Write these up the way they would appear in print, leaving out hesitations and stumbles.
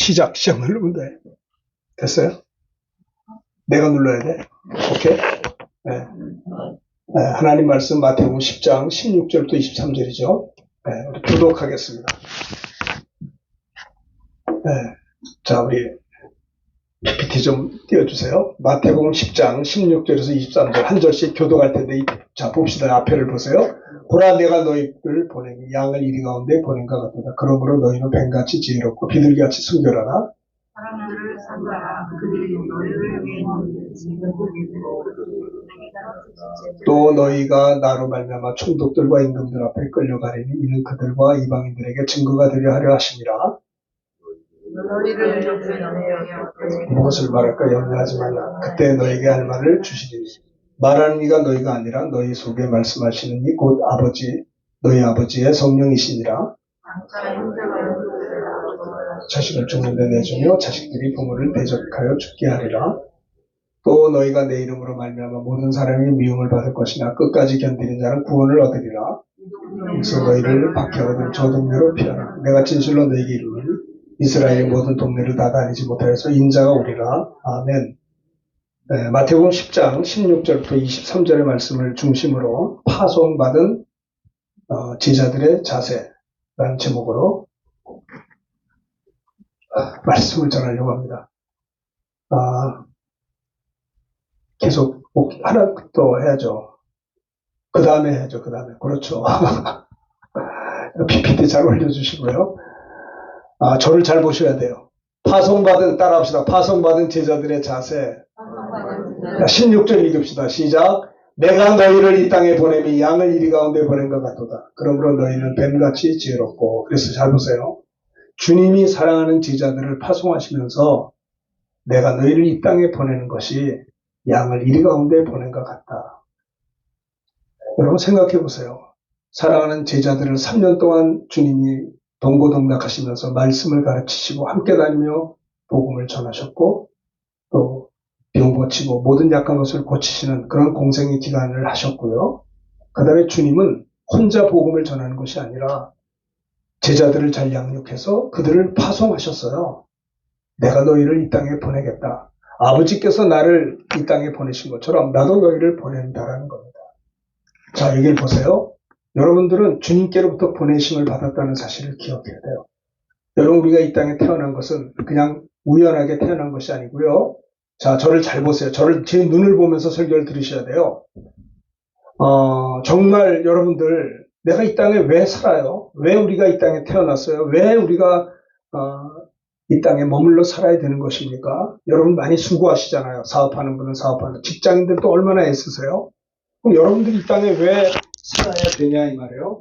시작을 누르면 돼. 됐어요? 내가 눌러야 돼. 오케이? 네. 네, 하나님 말씀 마태복음 10장 16절부터 23절이죠. 네, 우리 교독하겠습니다. 네, 자, 우리 PPT 좀 띄워주세요. 마태복음 10장 16절에서 23절 한 절씩 교독할 텐데, 자, 봅시다. 앞에를 보세요. 보라, 내가 너희를 보내니 양을 이리 가운데 보낸 것 같도다. 그러므로 너희는 뱀같이 지혜롭고 비둘기같이 순결하라. 사람들을 삼가라. 그들이 너희를 위해 또 너희가 나로 말미암아 총독들과 임금들 앞에 끌려가리니 이는 그들과 이방인들에게 증거가 되려 하려 하심이라. 너희를 염려하여 무엇을 말할까 염려하지 말라. 그때 너희에게 할 말을 주시리니 말하는 이가 너희가 아니라 너희 속에 말씀하시는 이 곧 아버지 너희 아버지의 성령이시니라. 자식을 죽는데 내주며 자식들이 부모를 대적하여 죽게 하리라. 또 너희가 내 이름으로 말미암아 모든 사람이 미움을 받을 것이나 끝까지 견디는 자는 구원을 얻으리라. 그래서 너희를 박해하거든 저 동네로 피하라. 내가 진실로 너희에게 이르노니 이스라엘의 모든 동네를 다 다니지 못하여서 인자가 오리라. 아멘. 네, 마태복음 10장 16절부터 23절의 말씀을 중심으로 파송받은 제자들의 자세라는 제목으로 말씀을 전하려고 합니다. 계속 하나 더 해야죠. 그 다음에 해야죠. 그 다음에. 그렇죠. PPT 잘 올려주시고요. 저를 잘 보셔야 돼요. 파송받은, 따라합시다. 파송받은 제자들의 자세. 16절 읽읍시다. 시작. 내가 너희를 이 땅에 보내미 양을 이리 가운데 보낸 것 같도다. 그러므로 너희는 뱀같이 지혜롭고. 그래서 잘 보세요. 주님이 사랑하는 제자들을 파송하시면서 내가 너희를 이 땅에 보내는 것이 양을 이리 가운데 보낸 것 같다. 여러분 생각해 보세요. 사랑하는 제자들을 3년 동안 주님이 동고동락하시면서 말씀을 가르치시고 함께 다니며 복음을 전하셨고 또 병 고치고 모든 약한 것을 고치시는 그런 공생의 기간을 하셨고요. 그 다음에 주님은 혼자 복음을 전하는 것이 아니라 제자들을 잘 양육해서 그들을 파송하셨어요. 내가 너희를 이 땅에 보내겠다. 아버지께서 나를 이 땅에 보내신 것처럼 나도 너희를 보낸다라는 겁니다. 자, 여기를 보세요. 여러분들은 주님께로부터 보내심을 받았다는 사실을 기억해야 돼요. 여러분, 우리가 이 땅에 태어난 것은 그냥 우연하게 태어난 것이 아니고요. 자, 저를 잘 보세요. 제 눈을 보면서 설교를 들으셔야 돼요. 정말 여러분들, 내가 이 땅에 왜 살아요? 왜 우리가 이 땅에 태어났어요? 왜 우리가 이 땅에 머물러 살아야 되는 것입니까? 여러분 많이 수고하시잖아요. 사업하는 분은 사업하는, 직장인들도 얼마나 애쓰세요? 그럼 여러분들이 이 땅에 왜 살아야 되냐 이 말이에요.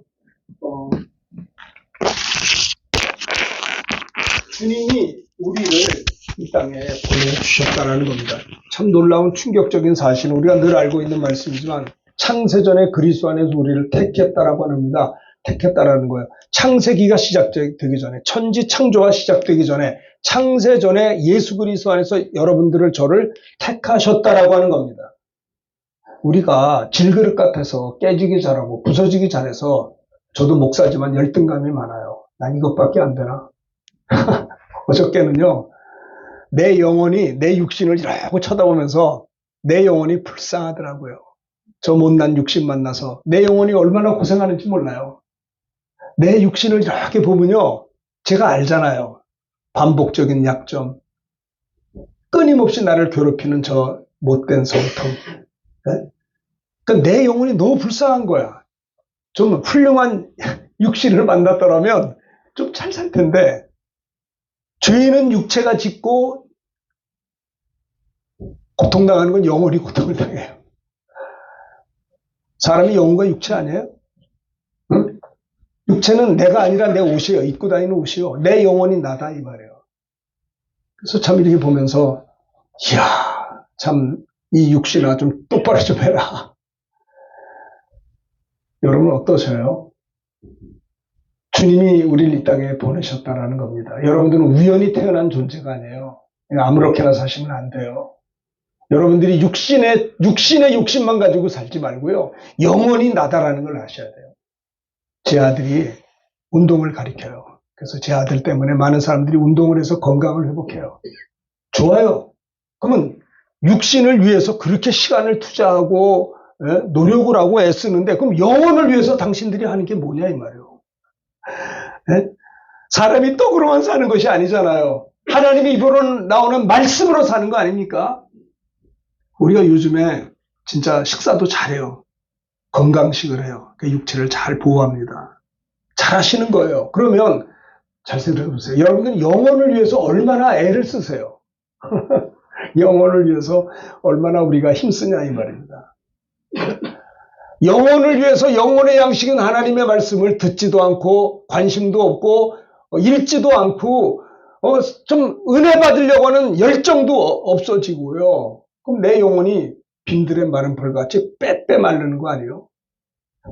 주님이 우리를 이 땅에 보내주셨다는 겁니다. 참 놀라운 충격적인 사실은 우리가 늘 알고 있는 말씀이지만 창세전에 그리스도 안에서 우리를 택했다라고 합니다. 택했다라는 거예요. 창세기가 시작되기 전에, 천지 창조가 시작되기 전에, 창세전에 예수 그리스도 안에서 여러분들을 저를 택하셨다라고 하는 겁니다. 우리가 질그릇 같아서 깨지기 잘하고 부서지기 잘해서 저도 목사지만 열등감이 많아요. 난 이것밖에 안 되나? 어저께는요, 내 영혼이 내 육신을 이러고 쳐다보면서 내 영혼이 불쌍하더라고요. 저 못난 육신 만나서 내 영혼이 얼마나 고생하는지 몰라요. 내 육신을 이렇게 보면요, 제가 알잖아요. 반복적인 약점, 끊임없이 나를 괴롭히는 저 못된 성품. 네? 그러니까 내 영혼이 너무 불쌍한 거야. 좀 훌륭한 육신을 만났더라면 좀 잘 살 텐데, 죄인은 육체가 짓고 고통당하는 건 영혼이 고통을 당해요. 사람이 영혼과 육체 아니에요? 응? 육체는 내가 아니라 내 옷이에요. 입고 다니는 옷이요. 내 영혼이 나다 이 말이에요. 그래서 참 이렇게 보면서 이야, 참 이 육신아 좀 똑바로 좀 해라. 여러분 어떠세요? 주님이 우리를 이 땅에 보내셨다라는 겁니다. 여러분들은 우연히 태어난 존재가 아니에요. 아무렇게나 사시면 안 돼요. 여러분들이 육신의 욕심만 가지고 살지 말고요. 영원히 나다라는 걸 아셔야 돼요. 제 아들이 운동을 가르쳐요. 그래서 제 아들 때문에 많은 사람들이 운동을 해서 건강을 회복해요. 좋아요. 그러면 육신을 위해서 그렇게 시간을 투자하고 노력을 하고 애쓰는데 그럼 영혼을 위해서 당신들이 하는 게 뭐냐 이 말이에요. 사람이 떡으로만 사는 것이 아니잖아요. 하나님의 입으로 나오는 말씀으로 사는 거 아닙니까? 우리가 요즘에 진짜 식사도 잘해요. 건강식을 해요. 그 육체를 잘 보호합니다. 잘 하시는 거예요. 그러면 잘 생각해 보세요. 여러분들 영혼을 위해서 얼마나 애를 쓰세요. 영혼을 위해서 얼마나 우리가 힘쓰냐 이 말입니다. 영혼을 위해서 영혼의 양식인 하나님의 말씀을 듣지도 않고 관심도 없고 읽지도 않고 좀 은혜 받으려고 하는 열정도 없어지고요. 그럼 내 영혼이 빈들의 마른 벌같이 빼빼 마르는 거 아니에요?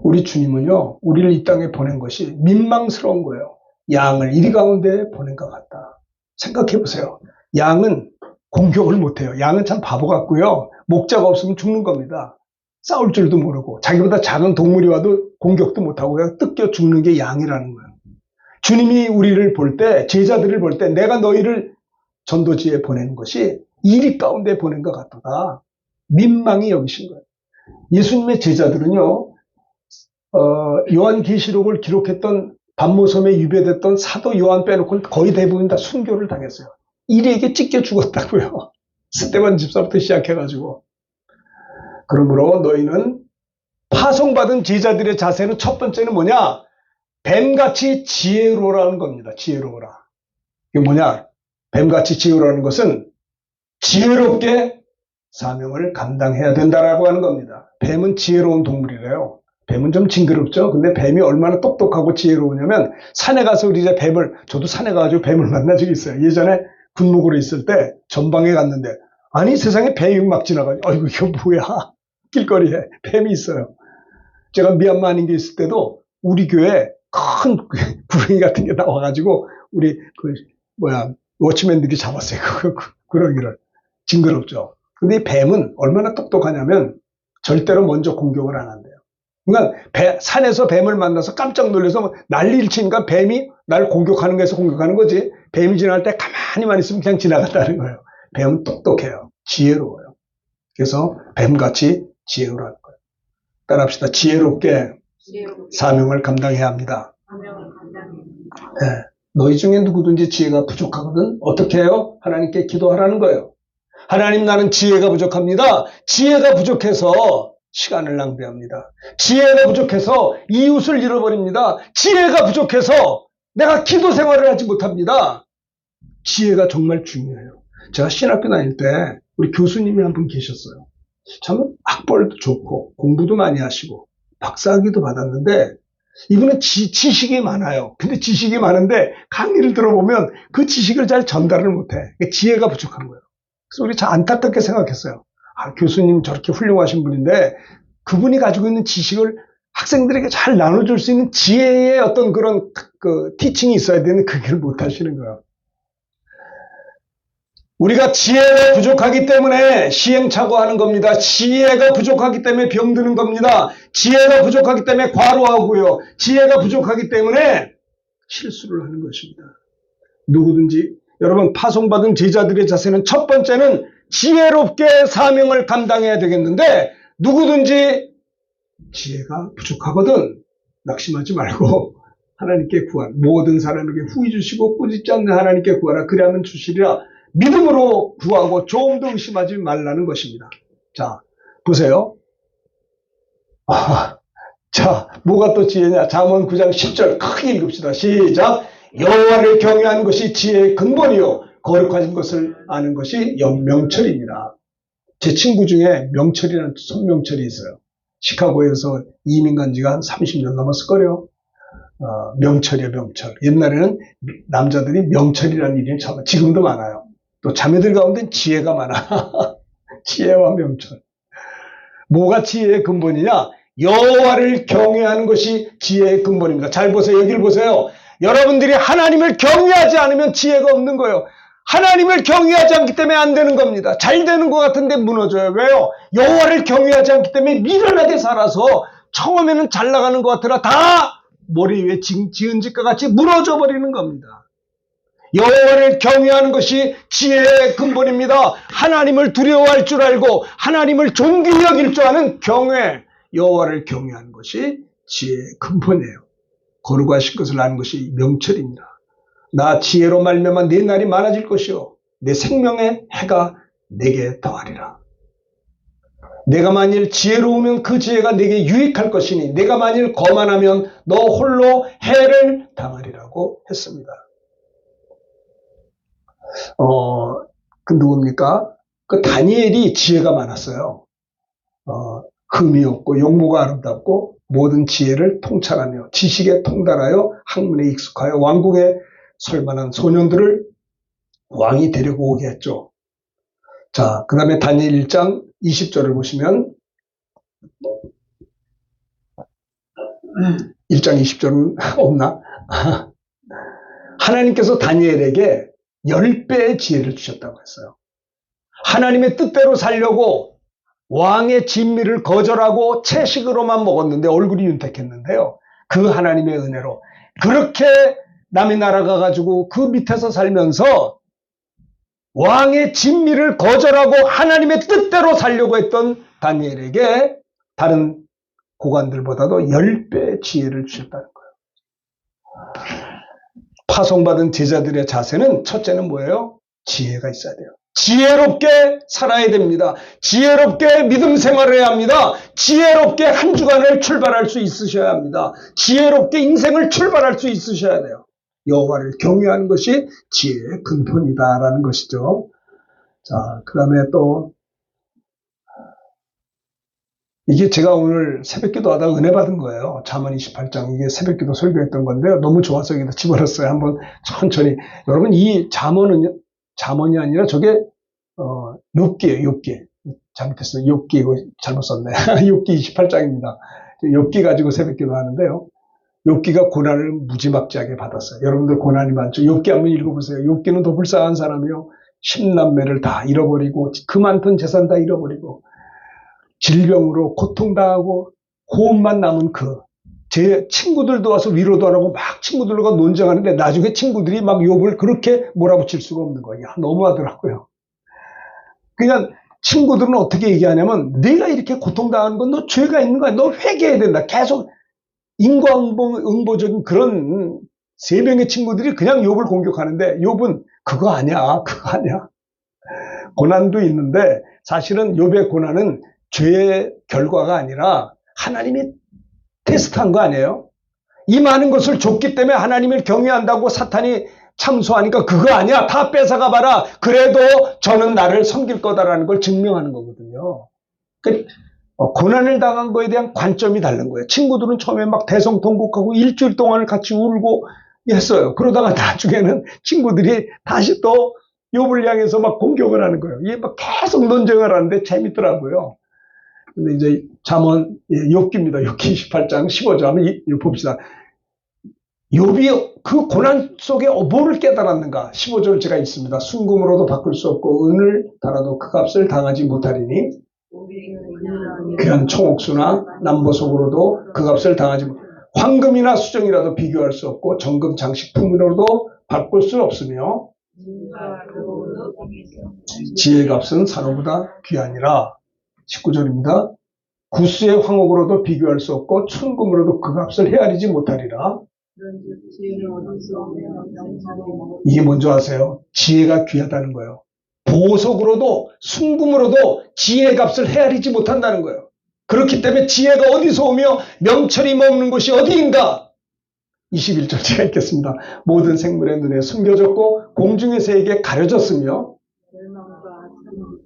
우리 주님은요, 우리를 이 땅에 보낸 것이 민망스러운 거예요. 양을 이리 가운데 보낸 것 같다. 생각해 보세요. 양은 공격을 못해요. 양은 참 바보 같고요. 목자가 없으면 죽는 겁니다. 싸울 줄도 모르고 자기보다 작은 동물이 와도 공격도 못하고 그냥 뜯겨 죽는 게 양이라는 거예요. 주님이 우리를 볼 때, 제자들을 볼 때 내가 너희를 전도지에 보내는 것이 이리 가운데 보낸 것 같다. 민망히 여기신 거예요. 예수님의 제자들은요, 요한계시록을 기록했던 반모섬에 유배됐던 사도 요한 빼놓고 거의 대부분 다 순교를 당했어요. 이리에게 찢겨 죽었다고요. 스데반 집사부터 시작해가지고. 그러므로 너희는 파송받은 제자들의 자세는 첫 번째는 뭐냐? 뱀같이 지혜로라는 겁니다. 지혜로워라. 이게 뭐냐? 뱀같이 지혜로라는 것은 지혜롭게 사명을 감당해야 된다라고 하는 겁니다. 뱀은 지혜로운 동물이래요. 뱀은 좀 징그럽죠? 근데 뱀이 얼마나 똑똑하고 지혜로우냐면 산에 가서 우리 이제 저도 산에 가가지고 뱀을 만난 적이 있어요. 예전에 군목으로 있을 때 전방에 갔는데 아니 세상에 뱀이 막 지나가요. 아이고 이거 뭐야? 길거리에 뱀이 있어요. 제가 미얀마 안인게 있을 때도 우리 교회 큰 구렁이 같은 게 나와가지고 우리 워치맨들이 잡았어요. 구렁이를. 징그럽죠. 근데 이 뱀은 얼마나 똑똑하냐면 절대로 먼저 공격을 안 한대요. 그러니까 산에서 뱀을 만나서 깜짝 놀라서 난리를 치니까 뱀이 날 공격하는 거에서 공격하는 거지. 뱀이 지나갈 때 가만히만 있으면 그냥 지나간다는 거예요. 뱀은 똑똑해요. 지혜로워요. 그래서 뱀같이 지혜로라는 거예요. 따라합시다. 지혜롭게 사명을 감당해야 합니다. 네. 너희 중에 누구든지 지혜가 부족하거든 어떻게 해요? 하나님께 기도하라는 거예요. 하나님 나는 지혜가 부족합니다. 지혜가 부족해서 시간을 낭비합니다. 지혜가 부족해서 이웃을 잃어버립니다. 지혜가 부족해서 내가 기도 생활을 하지 못합니다. 지혜가 정말 중요해요. 제가 신학교 다닐 때 우리 교수님이 한 분 계셨어요. 참 학벌도 좋고 공부도 많이 하시고 박사학위도 받았는데 이분은 지식이 많아요. 근데 지식이 많은데 강의를 들어보면 그 지식을 잘 전달을 못해. 지혜가 부족한 거예요. 그래서 우리 참 안타깝게 생각했어요. 아, 교수님 저렇게 훌륭하신 분인데 그분이 가지고 있는 지식을 학생들에게 잘 나눠줄 수 있는 지혜의 어떤 그런 티칭이 있어야 되는데 그걸 못 하시는 거예요. 우리가 지혜가 부족하기 때문에 시행착오하는 겁니다. 지혜가 부족하기 때문에 병드는 겁니다. 지혜가 부족하기 때문에 과로하고요. 지혜가 부족하기 때문에 실수를 하는 것입니다. 누구든지 여러분 파송받은 제자들의 자세는 첫 번째는 지혜롭게 사명을 감당해야 되겠는데 누구든지 지혜가 부족하거든 낙심하지 말고 하나님께 구하라. 모든 사람에게 후히 주시고 꾸짖지 않는 하나님께 구하라. 그리하면 주시리라. 믿음으로 구하고 조금도 의심하지 말라는 것입니다. 자, 보세요. 자, 뭐가 또 지혜냐? 잠언 9장 10절 크게 읽읍시다. 시작. 여호와를 경외하는 것이 지혜의 근본이요 거룩한 것을 아는 것이 명철입니다. 제 친구 중에 명철이라는 손명철이 있어요. 시카고에서 이민 간 지가 한 30년 넘었을 거예요. 명철이에요, 명철. 옛날에는 남자들이 명철이라는 이름이 참 지금도 많아요. 또 자매들 가운데 지혜가 많아. 지혜와 명철. 뭐가 지혜의 근본이냐? 여호와를 경외하는 것이 지혜의 근본입니다. 잘 보세요. 여기를 보세요. 여러분들이 하나님을 경외하지 않으면 지혜가 없는 거예요. 하나님을 경외하지 않기 때문에 안 되는 겁니다. 잘 되는 것 같은데 무너져요. 왜요? 여호와를 경외하지 않기 때문에 미련하게 살아서 처음에는 잘 나가는 것 같으나 다 모래 위에 지은 집과 같이 무너져 버리는 겁니다. 여호와를 경외하는 것이 지혜의 근본입니다. 하나님을 두려워할 줄 알고 하나님을 존귀히 여길 줄 아는 경외, 여호와를 경외하는 것이 지혜의 근본이에요. 거룩하신 것을 아는 것이 명철입니다. 나 지혜로 말미암아 내 날이 많아질 것이요 내 생명의 해가 내게 더하리라. 내가 만일 지혜로우면 그 지혜가 내게 유익할 것이니 내가 만일 거만하면 너 홀로 해를 당하리라고 했습니다. 그 누굽니까? 그 다니엘이 지혜가 많았어요. 흠이 없고 용모가 아름답고 모든 지혜를 통찰하며 지식에 통달하여 학문에 익숙하여 왕궁에 설만한 소년들을 왕이 데리고 오게 했죠. 자, 그 다음에 다니엘 1장 20절을 보시면 1장 20절은 없나? 하나님께서 다니엘에게 10배의 지혜를 주셨다고 했어요. 하나님의 뜻대로 살려고 왕의 진미를 거절하고 채식으로만 먹었는데 얼굴이 윤택했는데요. 그 하나님의 은혜로 그렇게 남의 나라 가가지고 그 밑에서 살면서 왕의 진미를 거절하고 하나님의 뜻대로 살려고 했던 다니엘에게 다른 고관들보다도 10배의 지혜를 주셨다는 거예요. 파송받은 제자들의 자세는 첫째는 뭐예요? 지혜가 있어야 돼요. 지혜롭게 살아야 됩니다. 지혜롭게 믿음 생활을 해야 합니다. 지혜롭게 한 주간을 출발할 수 있으셔야 합니다. 지혜롭게 인생을 출발할 수 있으셔야 돼요. 여호와를 경외하는 것이 지혜의 근본이다라는 것이죠. 자, 그 다음에 또 이게 제가 오늘 새벽기도 하다가 은혜 받은 거예요. 잠언 28장 이게 새벽기도 설교했던 건데요. 너무 좋아서 여기다 집어넣었어요. 한번 천천히. 여러분 이 잠언이 아니라 저게 욥기예요. 욥기. 잘못했어요. 욥기 이거 잘못 썼네. 욥기 28장입니다. 욥기 가지고 새벽기도 하는데요. 욥기가 고난을 무지막지하게 받았어요. 여러분들 고난이 많죠. 욥기 한번 읽어보세요. 욥기는 더 불쌍한 사람이요. 10남매를 다 잃어버리고 그 많던 재산 다 잃어버리고 질병으로 고통당하고 호흡만 남은 제 친구들도 와서 위로도 안 하고 막 친구들과 논쟁하는데 나중에 친구들이 막 욥을 그렇게 몰아붙일 수가 없는 거예요. 너무하더라고요. 그냥 친구들은 어떻게 얘기하냐면 내가 이렇게 고통당하는 건 너 죄가 있는 거야. 너 회개해야 된다. 계속 인과응보적인 그런 3명의 친구들이 그냥 욥을 공격하는데 욥은 그거 아니야. 고난도 있는데 사실은 욥의 고난은 죄의 결과가 아니라 하나님이 테스트한 거 아니에요? 이 많은 것을 줬기 때문에 하나님을 경외한다고 사탄이 참소하니까 그거 아니야. 다 뺏어가 봐라. 그래도 저는 나를 섬길 거다라는 걸 증명하는 거거든요. 고난을 당한 거에 대한 관점이 다른 거예요. 친구들은 처음에 막 대성통곡하고 일주일 동안을 같이 울고 했어요. 그러다가 나중에는 친구들이 다시 또 욥을 향해서 막 공격을 하는 거예요. 이게 막 계속 논쟁을 하는데 재밌더라고요. 근데 이제 잠언 욥기입니다. 욥기 28장 15절 한번 봅시다. 욥이 그 고난 속에 뭐를 깨달았는가? 15절 제가 있습니다. 순금으로도 바꿀 수 없고 은을 달아도 그 값을 당하지 못하리니 귀한 청옥수나 남보석으로도 그 값을 당하지 못. 황금이나 수정이라도 비교할 수 없고 정금 장식품으로도 바꿀 수 없으며 지혜의 값은 산호보다 귀하니라. 19절입니다. 구스의 황옥으로도 비교할 수 없고 순금으로도 그 값을 헤아리지 못하리라. 이게 뭔지 아세요? 지혜가 귀하다는 거예요. 보석으로도 순금으로도 지혜의 값을 헤아리지 못한다는 거예요. 그렇기 때문에 지혜가 어디서 오며 명철이 머무는 곳이 어디인가? 21절 제가 읽겠습니다. 모든 생물의 눈에 숨겨졌고 공중의 새에게 가려졌으며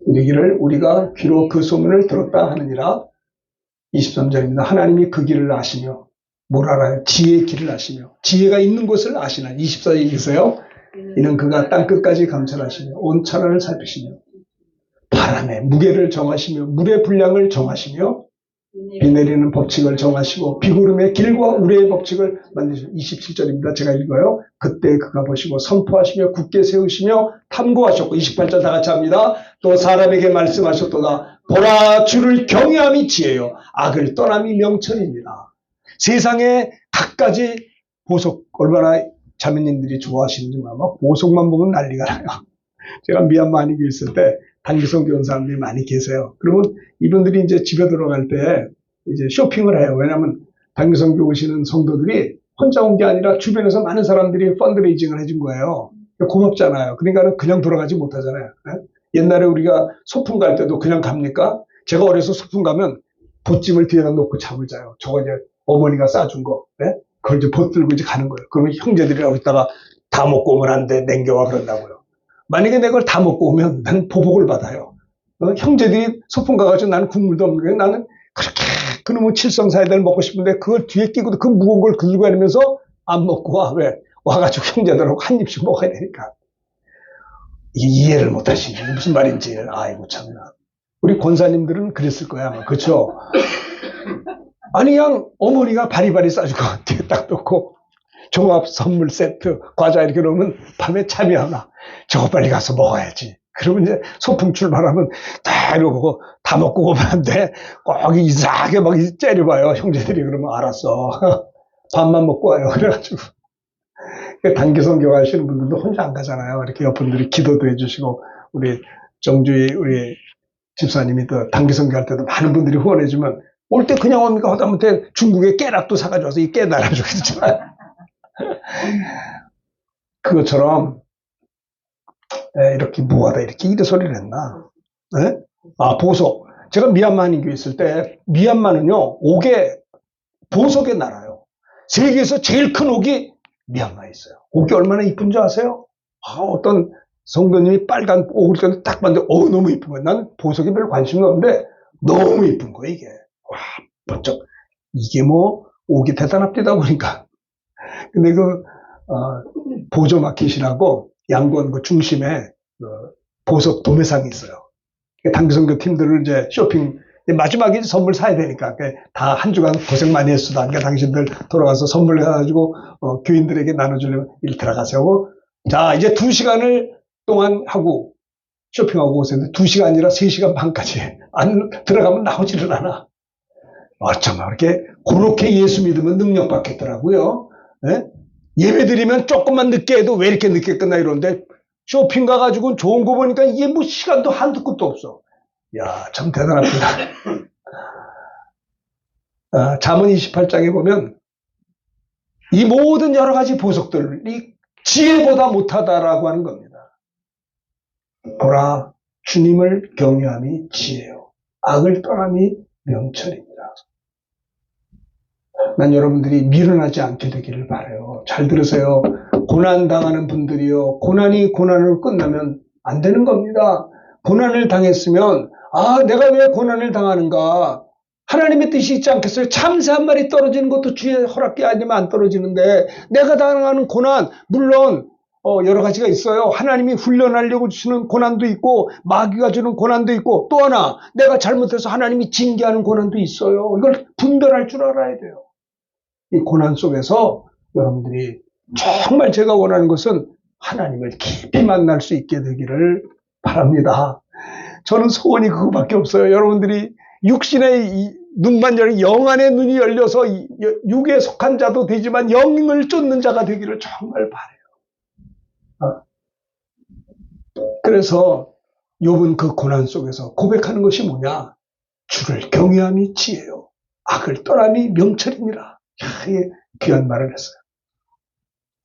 이르기를 우리가 귀로 그 소문을 들었다 하느니라. 23절입니다. 하나님이 그 길을 아시며 뭘 알아요? 지혜의 길을 아시며 지혜가 있는 곳을 아시나. 24절 읽으세요. 이는 그가 땅끝까지 감찰하시며 온 천하를 살피시며 바람의 무게를 정하시며 물의 분량을 정하시며 비 내리는 법칙을 정하시고 비구름의 길과 우레의 법칙을 만드시고. 27절입니다. 제가 읽어요. 그때 그가 보시고 선포하시며 굳게 세우시며 탐구하셨고. 28절 다 같이 합니다. 또 사람에게 말씀하셨도다. 보라, 주를 경외함이 지혜요 악을 떠남이 명철이니라. 세상에 갖가지 보석 얼마나 자매님들이 좋아하시는지 아마 보석만 보면 난리가 나요. 제가 미얀마 안익에 있을 때 단기성 교원 사람들이 많이 계세요. 그러면 이분들이 이제 집에 들어갈 때 이제 쇼핑을 해요. 왜냐하면 단기성 교 오시는 성도들이 혼자 온 게 아니라 주변에서 많은 사람들이 펀드레이징을 해준 거예요. 고맙잖아요. 그러니까 그냥 돌아가지 못하잖아요. 옛날에 우리가 소풍 갈 때도 그냥 갑니까? 제가 어려서 소풍 가면 보찜을 뒤에다 놓고 잠을 자요. 저거 이제 어머니가 싸준 거. 그걸 이제 벗 들고 이제 가는 거예요. 그러면 형제들이라고 있다가 다 먹고 오면 안 돼. 냉겨와 그런다고요. 만약에 내가 그걸 다 먹고 오면 나는 보복을 받아요. 형제들이 소풍 가가지고 나는 국물도 없는 거예요. 나는 그렇게 그놈의 칠성사이다를 먹고 싶은데 그걸 뒤에 끼고 그 무거운 걸 긁고 다니면서 안 먹고 와. 왜? 와가지고 형제들하고 한 입씩 먹어야 되니까. 이게 이해를 못 하시는 게 무슨 말인지. 아이고 참나. 우리 권사님들은 그랬을 거야 아마. 그렇죠? 아니 그냥 어머니가 바리바리 싸주고 뒤에 딱 놓고 종합 선물 세트 과자 이렇게 놓으면 밤에 잠이 안 와. 저거 빨리 가서 먹어야지. 그러면 이제 소풍 출발하면 다 이러고 다 먹고 오면 안 돼. 꼭 이상하게 막 째려봐요. 형제들이 그러면 알았어. 밥만 먹고 와요. 그래가지고. 단기성 교회 하시는 분들도 혼자 안 가잖아요. 이렇게 옆분들이 기도도 해주시고, 우리 정주희, 우리 집사님이 또 단기성 교회 할 때도 많은 분들이 후원해주면, 올 때 그냥 옵니까? 하다못해 중국에 깨락도 사가져와서 이 깨 날아주고 있잖아요. 그것처럼, 이렇게 뭐하다 이렇게 이래 소리를 했나? 보석. 제가 미얀마 한인교회 있을 때, 미얀마는요, 옥에, 보석의 나라요. 세계에서 제일 큰 옥이 미얀마에 있어요. 옥이 얼마나 이쁜 줄 아세요? 어떤 성도님이 빨간 옥을 딱 봤는데, 너무 이쁜 거예요. 난 보석에 별로 관심이 없는데, 너무 이쁜 거예요, 이게. 와, 번쩍. 이게 뭐, 옥이 대단합니다, 보니까. 근데 보조 마켓이라고 양곤 그 중심에 보석 도매상이 있어요. 단기성교 팀들을 이제 쇼핑, 마지막에 선물 사야 되니까 다 한 주간 고생 많이 했수다. 그러니까 당신들 돌아가서 선물 해가지고 교인들에게 나눠주려면 일 들어가세요. 자, 이제 2시간을 동안 하고 쇼핑하고 오셨는데 2시간이라 3시간 반까지 안 들어가면 나오지를 않아. 어쩌면 그렇게 예수 믿으면 능력 받겠더라고요. 예배 드리면 조금만 늦게 해도 왜 이렇게 늦게 끝나 이러는데 쇼핑 가가지고 좋은 거 보니까 이게 뭐 시간도 한두 끝도 없어. 야, 참 대단합니다. 잠언 28장에 보면 이 모든 여러 가지 보석들이 지혜보다 못하다라고 하는 겁니다. 보라, 주님을 경외함이 지혜요. 악을 떠남이 명철입니다. 난 여러분들이 미련하지 않게 되기를 바라요. 잘 들으세요. 고난당하는 분들이요. 고난이 고난으로 끝나면 안 되는 겁니다. 고난을 당했으면 내가 왜 고난을 당하는가? 하나님의 뜻이 있지 않겠어요? 참새 한 마리 떨어지는 것도 주의 허락이 아니면 안 떨어지는데 내가 당하는 고난, 물론 여러 가지가 있어요. 하나님이 훈련하려고 주시는 고난도 있고 마귀가 주는 고난도 있고 또 하나 내가 잘못해서 하나님이 징계하는 고난도 있어요. 이걸 분별할 줄 알아야 돼요. 이 고난 속에서 여러분들이 정말 제가 원하는 것은 하나님을 깊이 만날 수 있게 되기를 바랍니다. 저는 소원이 그거밖에 없어요. 여러분들이 육신의 눈만 열려 영안의 눈이 열려서 육에 속한 자도 되지만 영을 쫓는 자가 되기를 정말 바라요. 그래서 욥은 그 고난 속에서 고백하는 것이 뭐냐? 주를 경외함이 지혜요. 악을 떠남이 명철이니라. 이게 귀한 말을 했어요.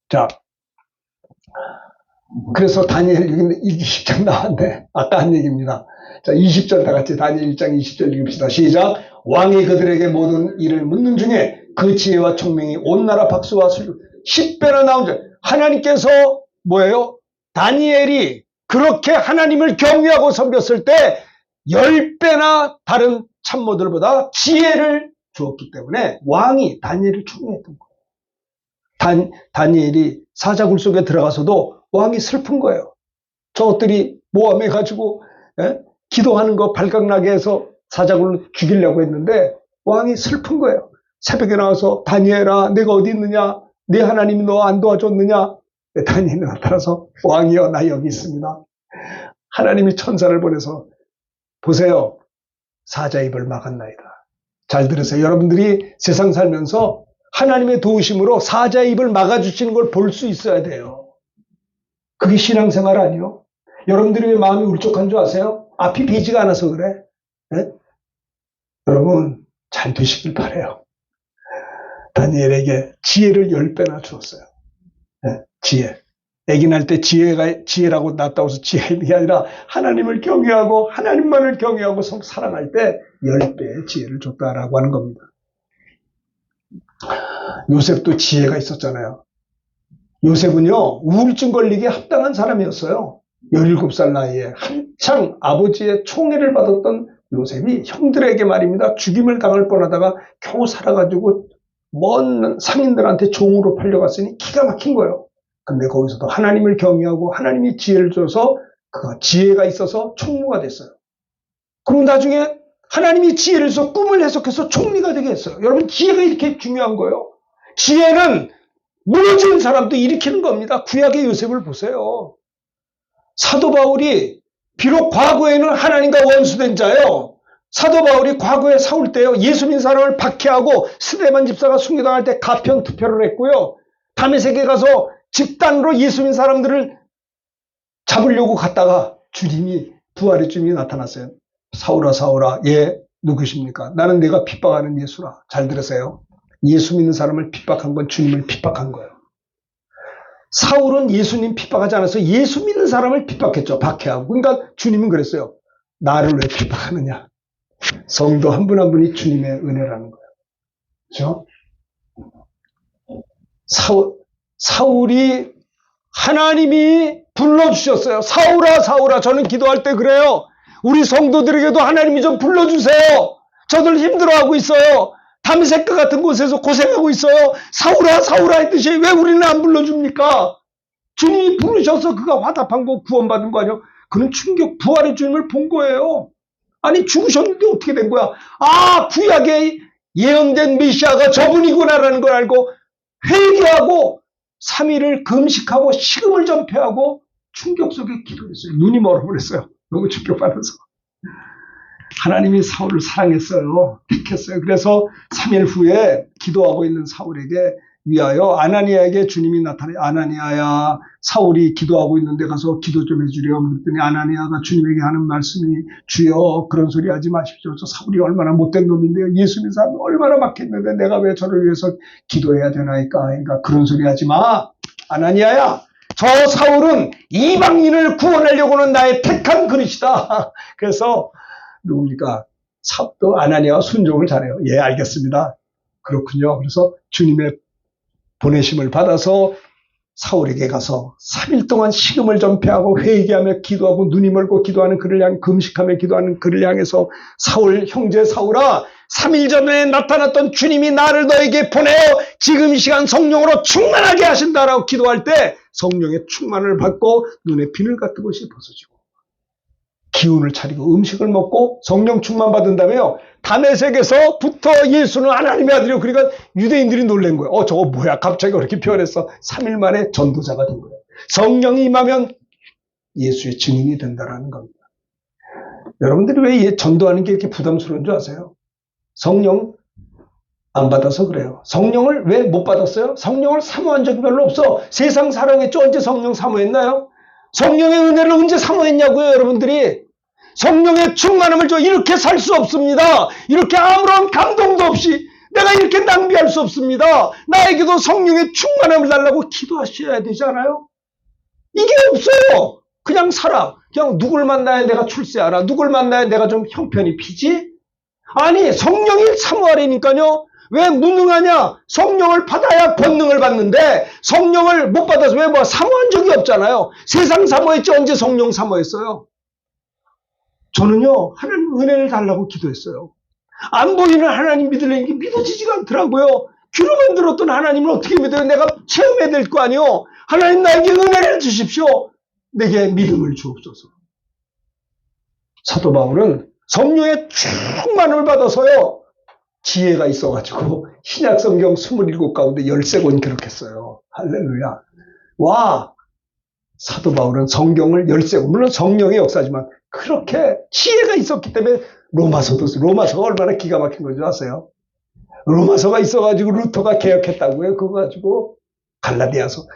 자, 그래서 다니엘 20장 나왔는데 아까 한 얘기입니다. 자, 20절 다 같이 다니엘 1장 20절 읽읍시다. 시작. 왕이 그들에게 모든 일을 묻는 중에 그 지혜와 총명이 온 나라 박수와 10배나 나온 줄. 하나님께서 뭐예요? 다니엘이 그렇게 하나님을 경외하고 섬겼을 때 10배나 다른 참모들보다 지혜를 주었기 때문에 왕이 다니엘을 총애했던 거예요. 다니엘이 사자굴 속에 들어가서도 왕이 슬픈 거예요. 저것들이 모함해가지고 기도하는 거 발각나게 해서 사자굴로 죽이려고 했는데 왕이 슬픈 거예요. 새벽에 나와서 다니엘아 내가 어디 있느냐? 네 하나님이 너 안 도와줬느냐? 다니엘이 나타나서 왕이여 나 여기 있습니다. 하나님이 천사를 보내서 보세요. 사자 입을 막았나이다. 잘 들으세요. 여러분들이 세상 살면서 하나님의 도우심으로 사자의 입을 막아주시는 걸 볼 수 있어야 돼요. 그게 신앙생활 아니요? 여러분들이 왜 마음이 울적한 줄 아세요? 앞이 비지가 않아서 그래. 네? 여러분 잘 되시길 바라요. 다니엘에게 지혜를 10배나 주었어요. 네? 지혜. 애기 날 때 지혜라고 낳았다고 해서 지혜는 게 아니라 하나님을 경외하고 하나님만을 경외하고 사랑할 때 10배의 지혜를 줬다라고 하는 겁니다. 요셉도 지혜가 있었잖아요. 요셉은요, 우울증 걸리기에 합당한 사람이었어요. 17살 나이에 한창 아버지의 총애를 받았던 요셉이 형들에게 말입니다. 죽임을 당할 뻔하다가 겨우 살아가지고 먼 상인들한테 종으로 팔려갔으니 기가 막힌 거예요. 근데 거기서도 하나님을 경외하고 하나님이 지혜를 줘서 그가 지혜가 있어서 총무가 됐어요. 그리고 나중에 하나님이 지혜를 줘서 꿈을 해석해서 총리가 되게 했어요. 여러분 지혜가 이렇게 중요한 거예요. 지혜는 무너진 사람도 일으키는 겁니다. 구약의 요셉을 보세요. 사도 바울이 비록 과거에는 하나님과 원수된 자예요. 사도 바울이 과거에 사울 때요. 예수 믿는 사람을 박해하고 스데반 집사가 순교당할 때 가편 투표를 했고요. 다메섹에 가서 집단으로 예수 믿는 사람들을 잡으려고 갔다가 주님이 부활의 주님이 나타났어요. 사울아 사울아 예 누구십니까? 나는 내가 핍박하는 예수라. 잘 들으세요. 예수 믿는 사람을 핍박한 건 주님을 핍박한 거예요. 사울은 예수님 핍박하지 않아서 예수 믿는 사람을 핍박했죠. 박해하고. 그러니까 주님은 그랬어요. 나를 왜 핍박하느냐. 성도 한 분 한 분이 주님의 은혜라는 거예요. 그렇죠? 사울이 하나님이 불러주셨어요. 사울아 사울아 저는 기도할 때 그래요. 우리 성도들에게도 하나님이 좀 불러주세요. 저들 힘들어하고 있어요. 다메섹과 같은 곳에서 고생하고 있어요. 사울아 사울아 했듯이 왜 우리는 안 불러줍니까? 주님이 부르셔서 그가 화답한 거 구원받은 거 아니에요? 그는 충격 부활의 주님을 본 거예요. 아니 죽으셨는데 어떻게 된 거야? 아 구약에 예언된 메시아가 저분이구나라는 걸 알고 회개하고 3일을 금식하고 식음을 전폐하고 충격 속에 기도했어요. 눈이 멀어버렸어요. 너무 충격받아서. 하나님이 사울을 사랑했어요. 택했어요. 그래서 3일 후에 기도하고 있는 사울에게 위하여 아나니아에게 주님이 나타나 아나니아야 사울이 기도하고 있는데 가서 기도 좀 해주렴. 그랬더니 아나니아가 주님에게 하는 말씀이 주여 그런 소리 하지 마십시오. 저 사울이 얼마나 못된 놈인데요. 예수 믿는 사람이 얼마나 막혔는데 내가 왜 저를 위해서 기도해야 되나이까. 그러니까 그런 소리 하지 마. 아나니아야 저 사울은 이방인을 구원하려고는 나의 택한 그릇이다. 그래서 누굽니까? 또 아나니아와 순종을 잘해요. 예, 알겠습니다. 그렇군요. 그래서 주님의 보내심을 받아서 사울에게 가서 3일 동안 식음을 전폐하고 회개하며 기도하고 눈이 멀고 기도하는 그를 향해 금식하며 기도하는 그를 향해서 사울 형제 사울아 3일 전에 나타났던 주님이 나를 너에게 보내어 지금 이 시간 성령으로 충만하게 하신다라고 기도할 때 성령의 충만을 받고 눈에 비늘 같은 것이 벗어지고 기운을 차리고 음식을 먹고 성령 충만 받은 다음에요. 다메섹에서부터 예수는 하나님의 아들이요. 그러니까 유대인들이 놀란 거예요. 저거 뭐야? 갑자기 그렇게 변했어. 3일 만에 전도자가 된 거예요. 성령이 임하면 예수의 증인이 된다는 겁니다. 여러분들이 왜 전도하는 게 이렇게 부담스러운 줄 아세요? 성령 안 받아서 그래요. 성령을 왜 못 받았어요? 성령을 사모한 적이 별로 없어. 세상 사랑했죠? 언제 성령 사모했나요? 성령의 은혜를 언제 사모했냐고요, 여러분들이. 성령의 충만함을 줘 이렇게 살 수 없습니다. 이렇게 아무런 감동도 없이 내가 이렇게 낭비할 수 없습니다. 나에게도 성령의 충만함을 달라고 기도하셔야 되잖아요. 이게 없어요. 그냥 살아. 그냥 누굴 만나야 내가 출세하라. 누굴 만나야 내가 좀 형편이 피지? 아니 성령이 사모하려니까요. 왜 무능하냐? 성령을 받아야 권능을 받는데 성령을 못 받아서 왜 사모한 적이 없잖아요. 세상 사모했지 언제 성령 사모했어요? 저는요 하나님 은혜를 달라고 기도했어요. 안 보이는 하나님 믿으려는 게 믿어지지가 않더라고요. 귀로만 들었던 하나님을 어떻게 믿어요? 내가 체험해야 될 거 아니에요. 하나님 나에게 은혜를 주십시오. 내게 믿음을 주옵소서. 사도 바울은 성령의 충만을 받아서요. 지혜가 있어가지고 신약 성경 27 가운데 13권 기록했어요. 할렐루야. 와, 사도 바울은 성경을 13권, 물론 성령의 역사지만 그렇게 지혜가 있었기 때문에 로마서가 얼마나 기가 막힌 건지 아세요? 로마서가 있어가지고 루터가 개혁했다고요. 그거 가지고 갈라디아서.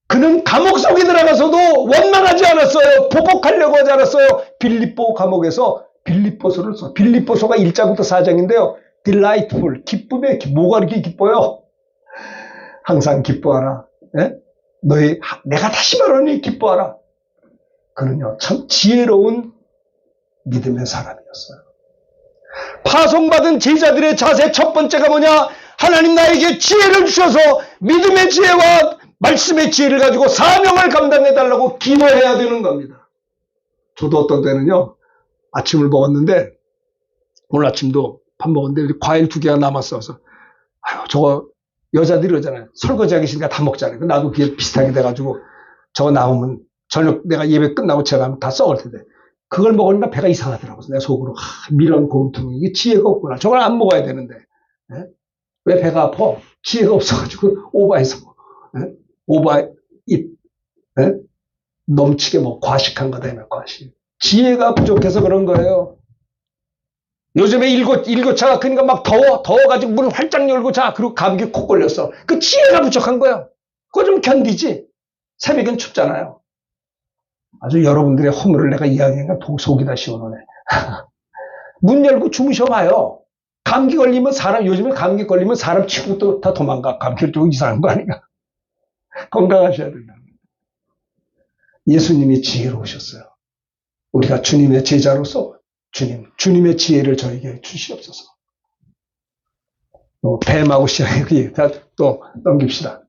그는 감옥 속에 들어가서도 원망하지 않았어요. 보복하려고 하지 않았어요. 빌립보 감옥에서 빌립보서를 써. 빌립보서가 1장부터 4장인데요. delightful, 기쁨에 뭐가 이렇게 기뻐요? 항상 기뻐하라. 예? 내가 다시 말하니 기뻐하라. 그는요, 참 지혜로운 믿음의 사람이었어요. 파송받은 제자들의 자세 첫 번째가 뭐냐? 하나님 나에게 지혜를 주셔서 믿음의 지혜와 말씀의 지혜를 가지고 사명을 감당해달라고 기도해야 되는 겁니다. 저도 어떤 때는요, 아침을 먹었는데, 오늘 아침도 밥 먹었는데, 과일 2개가 남았어서, 저거, 여자들이 그러잖아요. 설거지 하기 싫으니까 다 먹잖아요. 나도 그게 비슷하게 돼가지고, 저거 남으면, 저녁 내가 예배 끝나고 제가 하면 다 썩을 텐데, 그걸 먹으니까 배가 이상하더라고요. 내 속으로, 미련 공통이, 이게 지혜가 없구나. 저걸 안 먹어야 되는데, 예? 왜 배가 아파? 지혜가 없어가지고, 오바해서, 예? 예? 넘치게 과식한 거다, 과식. 지혜가 부족해서 그런 거예요. 요즘에 일교차가 크니까 막 더워가지고 문을 활짝 열고 자, 그리고 감기 콕 걸렸어. 그 지혜가 부족한 거야. 그거 좀 견디지. 새벽엔 춥잖아요. 아주 여러분들의 허물을 내가 이야기하니까 속이 다 시원하네. 문 열고 주무셔봐요. 감기 걸리면 요즘에 감기 걸리면 사람 치고 또 다 도망가. 감기를 좀 이상한 거 아닌가? 건강하셔야 된다. 예수님이 지혜로우셨어요. 우리가 주님의 제자로서 주님의 지혜를 저에게 주시옵소서. 뱀하고 시작해 또 넘깁시다.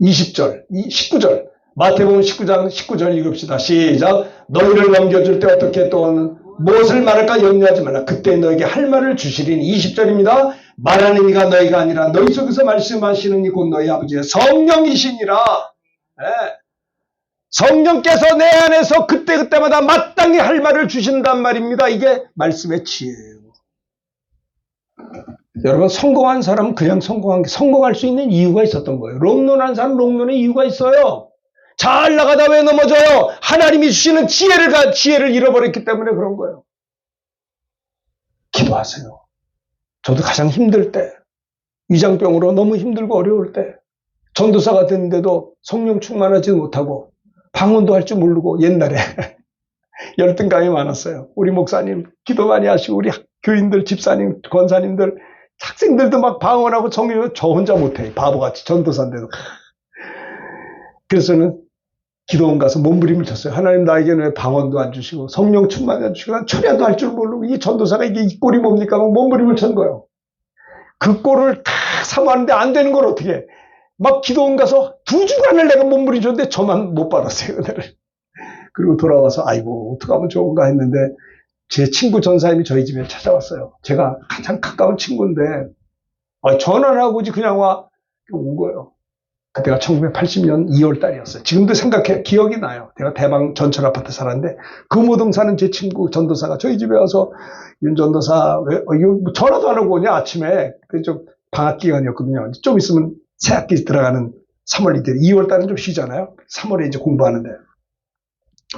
20절, 19절. 마태복음 19장 19절 읽읍시다. 시작. 너희를 넘겨줄 때 어떻게 또는 무엇을 말할까 염려하지 말라. 그때 너에게 할 말을 주시리니. 20절입니다. 말하는 이가 너희가 아니라 너희 속에서 말씀하시는 이 곧 너희 아버지의 성령이시니라. 네. 성령께서 내 안에서 그때그때마다 마땅히 할 말을 주신단 말입니다. 이게 말씀의 지혜예요. 여러분, 성공한 사람은 그냥 성공할 수 있는 이유가 있었던 거예요. 롱런한 사람은 롱런의 이유가 있어요. 잘 나가다 왜 넘어져요? 하나님이 주시는 지혜를 잃어버렸기 때문에 그런 거예요. 기도하세요. 저도 가장 힘들 때, 위장병으로 너무 힘들고 어려울 때, 전도사가 됐는데도 성령 충만하지 못하고 방언도 할 줄 모르고 옛날에 열등감이 많았어요. 우리 목사님 기도 많이 하시고 우리 교인들, 집사님, 권사님들, 학생들도 막 방언하고 성령, 저 혼자 못해. 바보같이 전도사인데도. 그래서 저는 기도원 가서 몸부림을 쳤어요. 하나님 나에게는 왜 방언도 안 주시고 성령 충만도 안 주시고 난 철야도 할 줄 모르고 이 전도사가 이게 이 꼴이 뭡니까? 막 몸부림을 친 거예요. 그 꼴을 다 사모하는데 안 되는 걸 어떻게 해. 막 기도원 가서 2주간을 내가 몸부림 쳤는데 저만 못 받았어요. 은혜를. 그리고 돌아와서 아이고 어떡하면 좋은가 했는데 제 친구 전사님이 저희 집에 찾아왔어요. 제가 가장 가까운 친구인데 전화를 하고 그냥 온 거예요. 그때가 1980년 2월 달이었어요. 지금도 생각해 기억이 나요. 내가 대방 전철 아파트 살았는데 금호동 사는 제 친구 전도사가 저희 집에 와서 윤 전도사 왜 이거 전화도 안 하고 오냐 아침에. 그때 좀 방학 기간이었거든요. 좀 있으면 새학기 들어가는 3월 2일 2월 달은 좀 쉬잖아요. 3월에 이제 공부하는데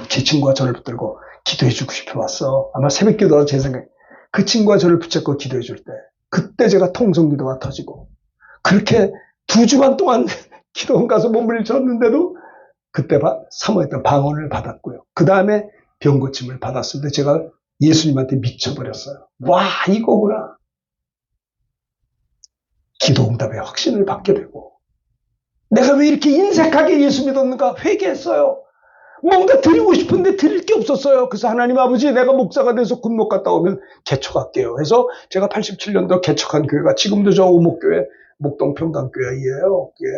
제 친구가 저를 붙들고 기도해 주고 싶어 왔어. 아마 새벽 기도가 제 생각에 그 친구가 저를 붙잡고 기도해 줄 때 그때 제가 통성기도가 터지고 그렇게 2주간 동안 기도원 가서 몸을 쳤는데도 그때 사모했던 방언을 받았고요. 그 다음에 병고침을 받았을 때 제가 예수님한테 미쳐버렸어요. 와 이거구나. 기도응답의 확신을 받게 되고 내가 왜 이렇게 인색하게 예수 믿었는가 회개했어요. 뭔가 드리고 싶은데 드릴 게 없었어요. 그래서 하나님 아버지 내가 목사가 돼서 군목 갔다 오면 개척할게요. 해서 제가 87년도 개척한 교회가 지금도 저 오목교회 목동평강교회예요. 예.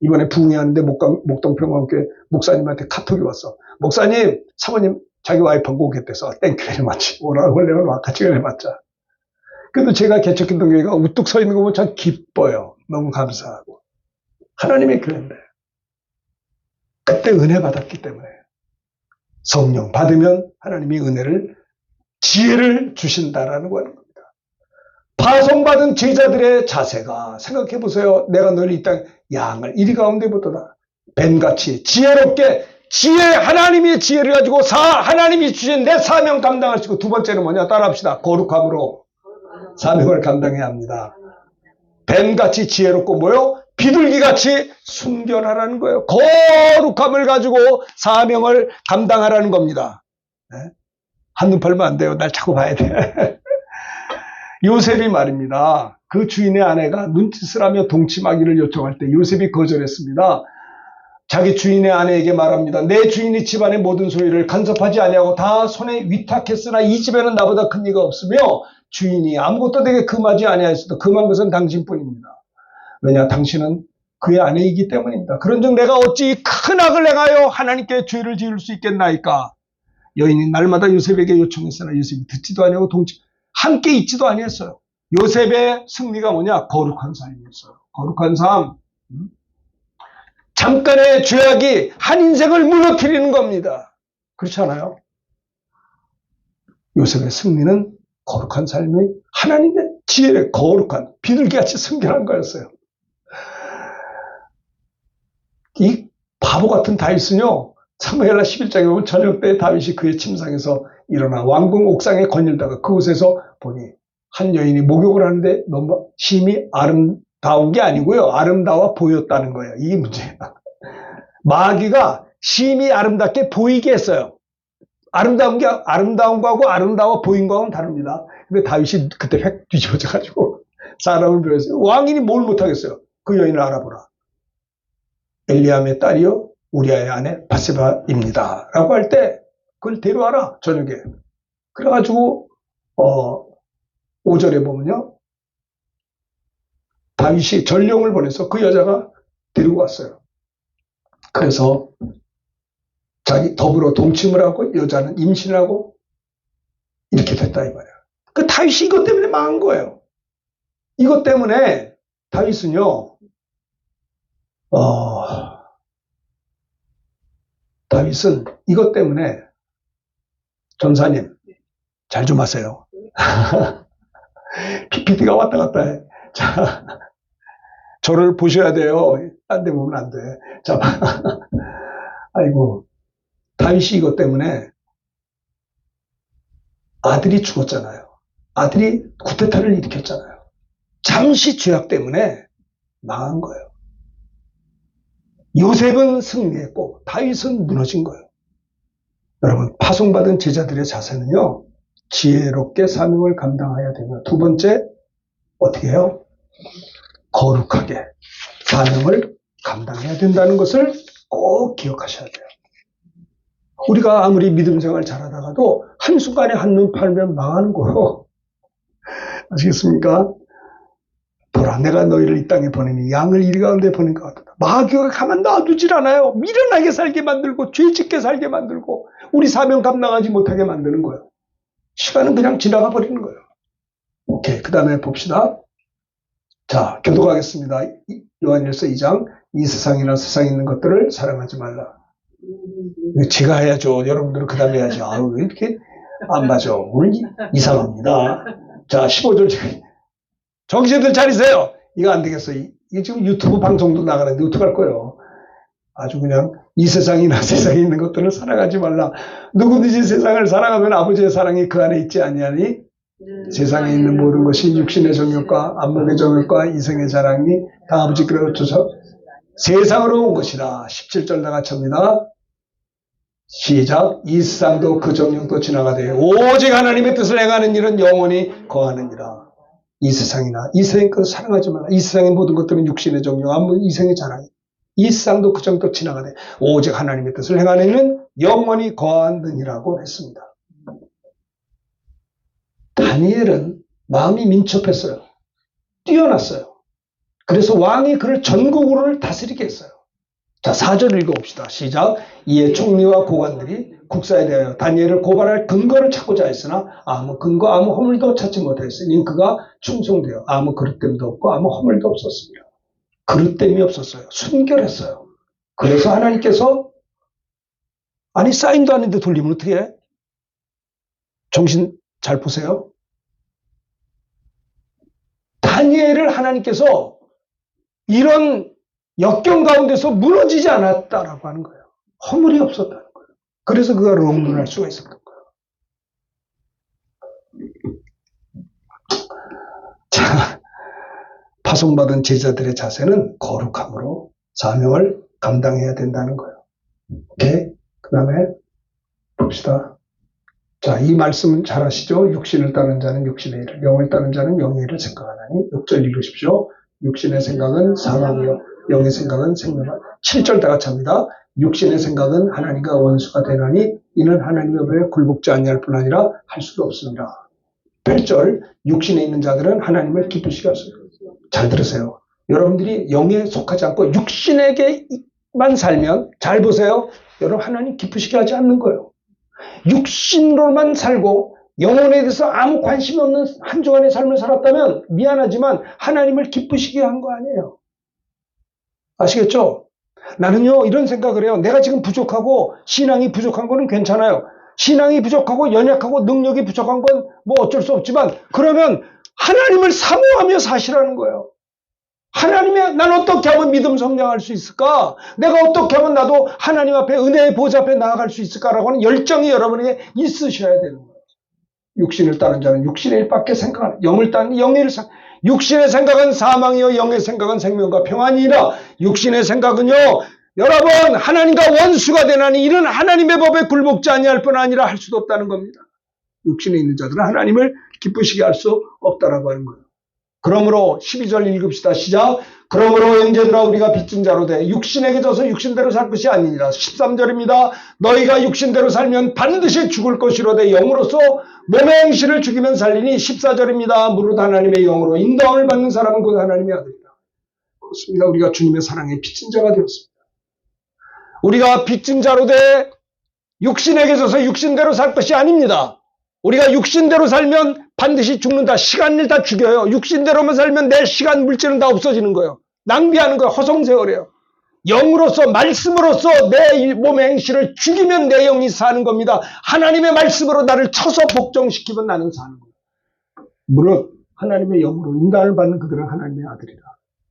이번에 부흥회하는데 목동평강교회 목사님한테 카톡이 왔어. 목사님 사모님 자기 와이프하고 오겠대서 땡큐 very much. 오라고 원래는 같이 해봤자. 그래도 제가 개척했던 교회가 우뚝 서 있는 거 보면 참 기뻐요. 너무 감사하고. 하나님의 교회인데 그때 은혜 받았기 때문에 성령 받으면 하나님이 지혜를 주신다라는 거는 겁니다. 파송받은 제자들의 자세가 생각해 보세요. 내가 너를 이 땅 양을 이리 가운데 보도다 뱀같이 지혜롭게 지혜, 하나님의 지혜를 가지고 하나님이 주신 내 사명 감당하시고, 두 번째는 뭐냐? 따라합시다. 거룩함으로 사명을 감당해야 합니다. 뱀같이 지혜롭고 뭐요? 비둘기같이 순결하라는 거예요. 거룩함을 가지고 사명을 감당하라는 겁니다. 네? 한눈 팔면 안 돼요. 날 자꾸 봐야 돼. 요셉이 말입니다. 그 주인의 아내가 눈짓을 하며 동침하기를 요청할 때 요셉이 거절했습니다. 자기 주인의 아내에게 말합니다. 내 주인이 집안의 모든 소유를 간섭하지 아니하고 다 손에 위탁했으나 이 집에는 나보다 큰 이가 없으며 주인이 아무것도 내게 금하지 아니하였어도 금한 것은 당신뿐입니다. 왜냐? 당신은 그의 아내이기 때문입니다. 그런즉 내가 어찌 큰 악을 행하여 하나님께 죄를 지을 수 있겠나이까? 여인이 날마다 요셉에게 요청했으나 요셉이 듣지도 아니하고 함께 있지도 아니했어요. 요셉의 승리가 뭐냐? 거룩한 삶이었어요. 거룩한 삶. 잠깐의 죄악이 한 인생을 무너뜨리는 겁니다. 그렇지 않아요? 요셉의 승리는 거룩한 삶이 하나님의 지혜를 거룩한 비둘기같이 순결한 거였어요. 이 바보 같은 다윗은요, 사무엘하 11장에 보면 저녁 때 다윗이 그의 침상에서 일어나 왕궁 옥상에 거닐다가 그곳에서 보니 한 여인이 목욕을 하는데 너무 심히 아름다운 게 아니고요, 아름다워 보였다는 거예요. 이게 문제예요. 마귀가 심히 아름답게 보이게 했어요. 아름다운 거하고 아름다워 보인 거하고는 다릅니다. 근데 다윗이 그때 획 뒤집어져가지고 사람을 배웠어요. 왕인이 뭘 못하겠어요. 그 여인을 알아보라. 엘리암의 딸이요 우리아의 아내 바세바입니다. 라고 할 때 그걸 데려와라 저녁에. 그래가지고 5절에 보면요, 다윗이 전령을 보내서 그 여자가 데리고 왔어요. 그래서 자기 더불어 동침을 하고 여자는 임신을 하고 이렇게 됐다 이 말이야. 그 다윗이 이것 때문에 망한 거예요. 이것 때문에 다윗은요, 다윗은 이것 때문에 전사님 잘 좀 하세요. PPT가 왔다 갔다 해. 자, 저를 보셔야 돼요. 딴 데 보면 안 돼. 자, 아이고, 다윗이 이것 때문에 아들이 죽었잖아요. 아들이 쿠데타를 일으켰잖아요. 잠시 죄악 때문에 망한 거예요. 요셉은 승리했고 다윗은 무너진 거예요. 여러분, 파송받은 제자들의 자세는요, 지혜롭게 사명을 감당해야 되며, 두 번째 어떻게 해요? 거룩하게 사명을 감당해야 된다는 것을 꼭 기억하셔야 돼요. 우리가 아무리 믿음 생활 잘하다가도 한순간에 한눈 팔면 망하는 거예요. 아시겠습니까? 보라, 내가 너희를 이 땅에 보내니 양을 이리 가운데 보낸 것 같다. 마귀가 가만 놔두질 않아요. 미련하게 살게 만들고 죄짓게 살게 만들고 우리 사명 감당하지 못하게 만드는 거예요. 시간은 그냥 지나가 버리는 거예요. 오케이, 그 다음에 봅시다. 자, 교독하겠습니다. 요한일서 2장, 이 세상이나 세상에 있는 것들을 사랑하지 말라. 제가 해야죠. 여러분들은 그 다음에 해야죠. 아유, 왜 이렇게 안 맞아. 오늘 이상합니다. 자, 15절. 정신들 차리세요. 이거 안 되겠어. 이게 지금 유튜브 방송도 나가는데 어떡할 거예요. 아주 그냥 이 세상이나 세상에 있는 것들을 사랑하지 말라. 누구든지 세상을 사랑하면 아버지의 사랑이 그 안에 있지 아니하니 세상에 있는 모든 것이 육신의 정욕과 안목의 정욕과 이생의 자랑이 다 아버지께로 주셔서 세상으로 온 것이라. 17절 다 같이 합니다. 시작. 이 세상도 그 정욕도 지나가되 오직 하나님의 뜻을 행하는 일은 영원히 거하느니라. 이 세상이나 이 세상의 것을 사랑하지 말라. 이 세상의 모든 것들은 육신의 정욕, 안목, 이생의 자랑이. 이 세상도 그 정도 지나가되 오직 하나님의 뜻을 행하는 일은 영원히 거하느니라고 했습니다. 다니엘은 마음이 민첩했어요. 뛰어났어요. 그래서 왕이 그를 전국으로 다스리게 했어요. 자, 4절 읽어봅시다. 시작. 이에 총리와 고관들이 국사에 대하여 다니엘을 고발할 근거를 찾고자 했으나 아무 근거, 아무 허물도 찾지 못하였으니 그가 충성되어 아무 그릇됨도 없고 아무 허물도 없었습니다. 그릇됨이 없었어요. 순결했어요. 그래서 하나님께서, 아니 사인도 아닌데 돌리면 어떻게 해? 정신 잘 보세요. 다니엘을 하나님께서 이런 역경 가운데서 무너지지 않았다라고 하는 거예요. 허물이 없었다는 거예요. 그래서 그가 롱런할 수가 있었던 거예요. 자, 파송받은 제자들의 자세는 거룩함으로 사명을 감당해야 된다는 거예요. 오케이? 그 다음에 봅시다. 자, 이 말씀은 잘 아시죠? 육신을 따른 자는 육신의 일을, 영을 따른 자는 영의 일을 생각하나니. 6절 읽으십시오. 육신의 생각은 사망이요 영의 생각은 생명이요. 7절 다 같이 합니다. 육신의 생각은 하나님과 원수가 되나니 이는 하나님의 법에 굴복지 아니할 뿐 아니라 할 수도 없습니다. 8절 육신에 있는 자들은 하나님을 기쁘시게 하소서. 잘 들으세요. 여러분들이 영에 속하지 않고 육신에게만 살면 잘 보세요. 여러분 하나님 기쁘시게 하지 않는 거예요. 육신으로만 살고 영혼에 대해서 아무 관심이 없는 한 주간의 삶을 살았다면 미안하지만 하나님을 기쁘시게 한 거 아니에요. 아시겠죠? 나는요 이런 생각을 해요. 내가 지금 부족하고 신앙이 부족한 거는 괜찮아요. 신앙이 부족하고 연약하고 능력이 부족한 건 뭐 어쩔 수 없지만 그러면 하나님을 사모하며 사시라는 거예요. 하나님의 난 어떻게 하면 믿음 성장할 수 있을까? 내가 어떻게 하면 나도 하나님 앞에 은혜의 보좌 앞에 나아갈 수 있을까라고 하는 열정이 여러분에게 있으셔야 되는 거예요. 육신을 따른 자는 육신의 일밖에 생각하는 영을 따른 영의 일 육신의 생각은 사망이요 영의 생각은 생명과 평안이라. 육신의 생각은요 여러분 하나님과 원수가 되나니 이는 하나님의 법에 굴복지 아니할 뿐 아니라 할 수도 없다는 겁니다. 육신에 있는 자들은 하나님을 기쁘시게 할 수 없다라고 하는 거예요. 그러므로 12절 읽읍시다. 시작. 그러므로 형제들아 우리가 빚진 자로 돼 육신에게 져서 육신대로 살 것이 아니니라. 13절입니다. 너희가 육신대로 살면 반드시 죽을 것이로되 영으로서 몸의 행실을 죽이면 살리니. 14절입니다. 무릇 하나님의 영으로 인도함을 받는 사람은 곧 하나님의 아들이다. 그렇습니다. 우리가 주님의 사랑에 빚진 자가 되었습니다. 우리가 빚진 자로 돼 육신에게 져서 육신대로 살 것이 아닙니다. 우리가 육신대로 살면 반드시 죽는다. 시간을 다 죽여요. 육신대로만 살면 내 시간 물질은 다 없어지는 거예요. 낭비하는 거예요. 허송세월이에요. 영으로서 말씀으로서 내 몸의 행실을 죽이면 내 영이 사는 겁니다. 하나님의 말씀으로 나를 쳐서 복종시키면 나는 사는 거예요. 무릇 하나님의 영으로 인도함을 받는 그들은 하나님의 아들이다.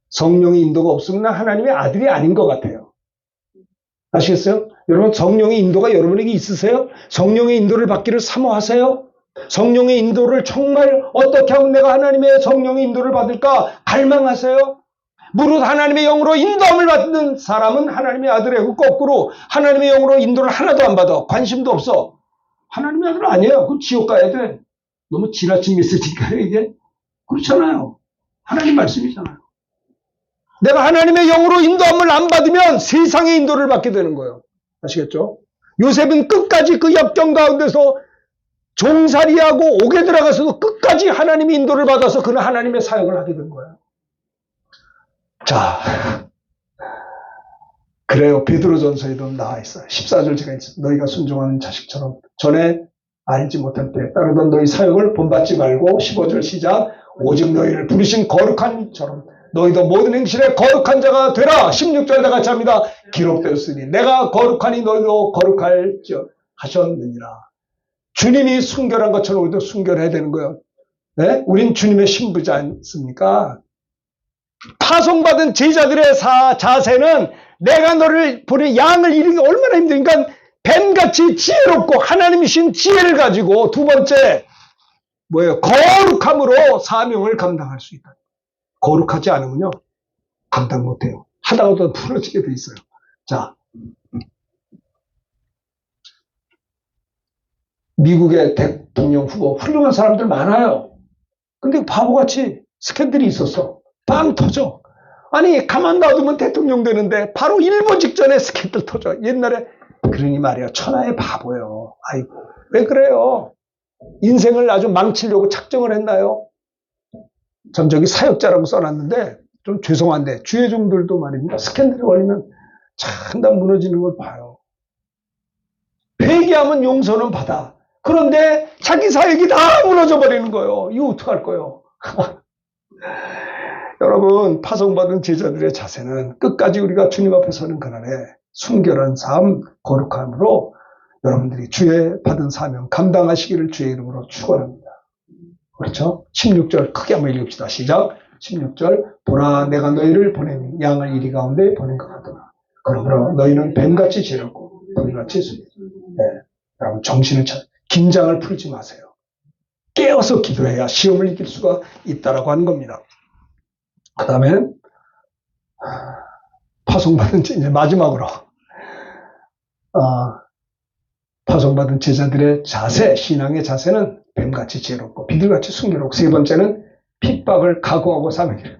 성령의 인도가 없으면 난 하나님의 아들이 아닌 것 같아요. 아시겠어요? 여러분 성령의 인도가 여러분에게 있으세요? 성령의 인도를 받기를 사모하세요? 성령의 인도를 정말 어떻게 하면 내가 하나님의 성령의 인도를 받을까 갈망하세요? 무릇 하나님의 영으로 인도함을 받는 사람은 하나님의 아들이고 거꾸로 하나님의 영으로 인도를 하나도 안 받아. 관심도 없어. 하나님의 아들 아니에요. 그럼 지옥 가야 돼. 너무 지나친 메시지니까요 이게. 그렇잖아요. 하나님 말씀이잖아요. 내가 하나님의 영으로 인도함을 안 받으면 세상의 인도를 받게 되는 거예요. 아시겠죠? 요셉은 끝까지 그 역경 가운데서 종살이하고 옥에 들어가서도 끝까지 하나님의 인도를 받아서 그는 하나님의 사역을 하게 된 거예요. 자, 그래요. 베드로전서에도 나와 있어요. 14절 제가 있어요. 너희가 순종하는 자식처럼 전에 알지 못할 때 따르던 너희 사역을 본받지 말고 15절 시작. 오직 너희를 부르신 거룩한 이처럼 너희도 모든 행실에 거룩한 자가 되라. 16절 다 같이 합니다. 기록되었으니 내가 거룩하니 너희도 거룩할지어 하셨느니라. 주님이 순결한 것처럼 우리도 순결해야 되는 거예요. 네? 우린 주님의 신부지 않습니까? 파송받은 제자들의 자세는 내가 너를 보내 양을 이루기 얼마나 힘드니까 뱀같이 지혜롭고 하나님이신 지혜를 가지고 두 번째 뭐예요? 거룩함으로 사명을 감당할 수 있다. 거룩하지 않으면요 감당 못해요. 하다가도 부러지게 돼 있어요. 자, 미국의 대통령 후보 훌륭한 사람들 많아요. 근데 바보같이 스캔들이 있었어. 빵 터져. 아니 가만 놔두면 대통령 되는데 바로 일보 직전에 스캔들 터져. 옛날에 그러니 말이야 천하의 바보예요. 아이고 왜 그래요? 인생을 아주 망치려고 작정을 했나요? 전 저기 사역자라고 써놨는데 좀 죄송한데 주회종들도 말입니다. 스캔들이 걸리면 참담 무너지는 걸 봐요. 회개하면 용서는 받아. 그런데 자기 사역이 다 무너져 버리는 거예요. 이거 어떡할 거예요? 여러분 파송받은 제자들의 자세는 끝까지 우리가 주님 앞에 서는 그날에 순결한 삶, 거룩함으로 여러분들이 주의 받은 사명 감당하시기를 주의 이름으로 축원합니다. 그렇죠? 16절 크게 한번 읽읍시다. 시작. 16절 보라 내가 너희를 보내니 양을 이리 가운데 보낸 것 같더라. 그러므로 너희는 뱀같이 지혜롭고 뱀같이 여러분 정신을 긴장을 풀지 마세요. 깨어서 기도해야 시험을 이길 수가 있다라고 하는 겁니다. 그 다음에 파송받은 이제 마지막으로 파송받은 제자들의 자세, 신앙의 자세는 뱀같이 지혜롭고 비둘같이 순결하고, 세 번째는 핍박을 각오하고 사명이라.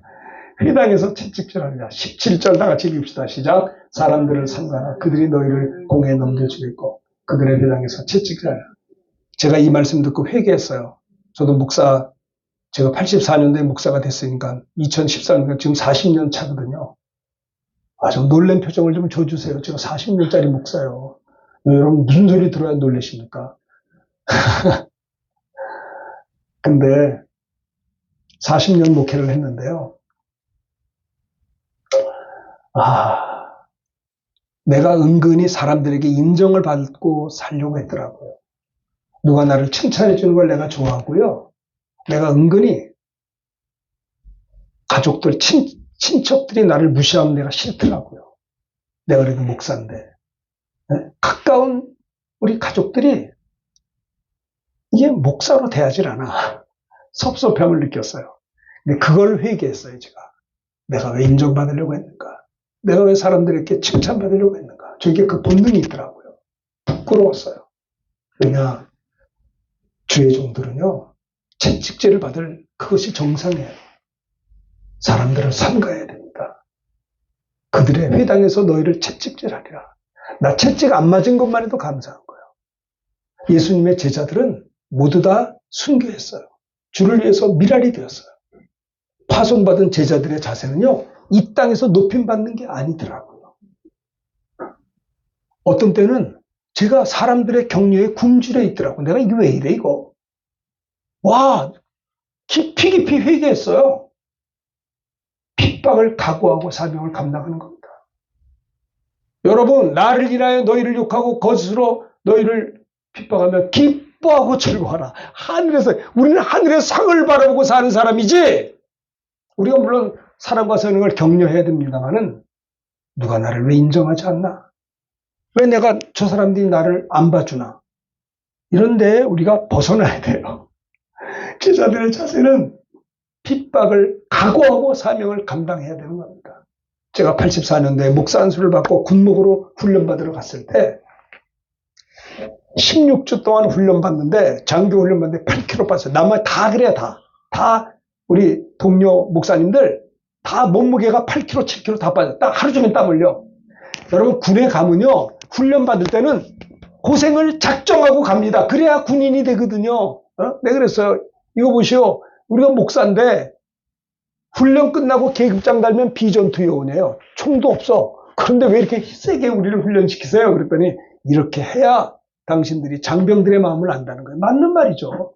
회당에서 채찍질하느냐. 17절 다 같이 읽읍시다. 시작. 사람들을 삼가라. 그들이 너희를 공에 넘겨주겠고 그들의 회당에서 채찍질하느냐. 제가 이 말씀 듣고 회개했어요. 저도 목사, 제가 84년도에 목사가 됐으니까 2014년이니까 지금 40년 차거든요. 좀 놀란 표정을 좀 줘주세요. 제가 40년짜리 목사예요. 여러분 무슨 소리 들어야 놀라십니까? 근데 40년 목회를 했는데요. 내가 은근히 사람들에게 인정을 받고 살려고 했더라고요. 누가 나를 칭찬해 주는 걸 내가 좋아하고요. 내가 은근히 가족들, 친척들이 나를 무시하면 내가 싫더라고요. 내가 그래도 목사인데. 가까운 우리 가족들이 이게 목사로 대하질 않아. 섭섭함을 느꼈어요. 근데 그걸 회개했어요, 제가. 내가 왜 인정받으려고 했는가? 내가 왜 사람들에게 칭찬받으려고 했는가? 저게 그 본능이 있더라고요. 부끄러웠어요. 왜냐, 주의 종들은요, 채찍질을 받을 그것이 정상이에요. 사람들을 삼가야 됩니다. 그들의 회당에서 너희를 채찍질하리라. 나 채찍 안 맞은 것만 해도 감사한 거예요. 예수님의 제자들은 모두 다 순교했어요. 주를 위해서 미랄이 되었어요. 파송받은 제자들의 자세는요, 이 땅에서 높임받는 게 아니더라고요. 어떤 때는 제가 사람들의 격려에 굶주려 있더라고요. 내가 이게 왜 이래, 이거? 와, 깊이 회개했어요. 핍박을 각오하고 사명을 감당하는 겁니다. 여러분, 나를 인하여 너희를 욕하고 거짓으로 너희를 핍박하며 기뻐하고 즐거워하라. 하늘에서, 우리는 하늘의 상을 바라보고 사는 사람이지, 우리가 물론 사람과 사는 걸 격려해야 됩니다만은, 누가 나를 왜 인정하지 않나? 왜 내가 저 사람들이 나를 안 봐주나? 이런데 우리가 벗어나야 돼요. 제자들의 자세는 핍박을 각오하고 사명을 감당해야 되는 겁니다. 제가 84년도에 목사 안수를 받고 군목으로 훈련받으러 갔을 때 16주 동안 훈련받는데, 장교 훈련받는데 8kg 빠졌어요. 나만 다 그래야 다 우리 동료 목사님들 다 몸무게가 8kg, 7kg 다 빠졌다. 하루 종일 땀 흘려. 여러분, 군에 가면요, 훈련받을 때는 고생을 작정하고 갑니다. 그래야 군인이 되거든요. 네, 그랬어요. 이거 보시오. 우리가 목사인데 훈련 끝나고 계급장 달면 비전투 요원이에요. 총도 없어. 그런데 왜 이렇게 세게 우리를 훈련시키세요? 그랬더니 이렇게 해야 당신들이 장병들의 마음을 안다는 거예요. 맞는 말이죠.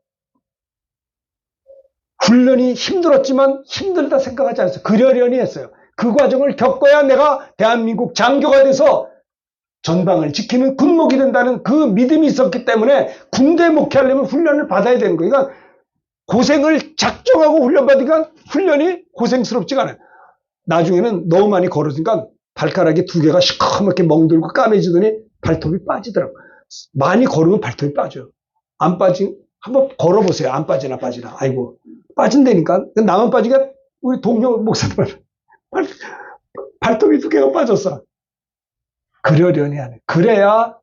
훈련이 힘들었지만 힘들다 생각하지 않았어요. 그러려니 했어요. 그 과정을 겪어야 내가 대한민국 장교가 돼서 전방을 지키는 군목이 된다는 그 믿음이 있었기 때문에 군대 목회하려면 훈련을 받아야 되는 거예요. 그러니까 고생을 작정하고 훈련받으니까 훈련이 고생스럽지가 않아요. 나중에는 너무 많이 걸어지니까 발가락이 두 개가 시커멓게 멍들고 까매지더니 발톱이 빠지더라고요. 많이 걸으면 발톱이 빠져요. 안 빠진, 한번 걸어보세요. 안 빠지나. 아이고, 빠진다니까. 나만 빠지니까 우리 동료 목사들 발톱이 두 개가 빠졌어. 그러려니 하네. 그래야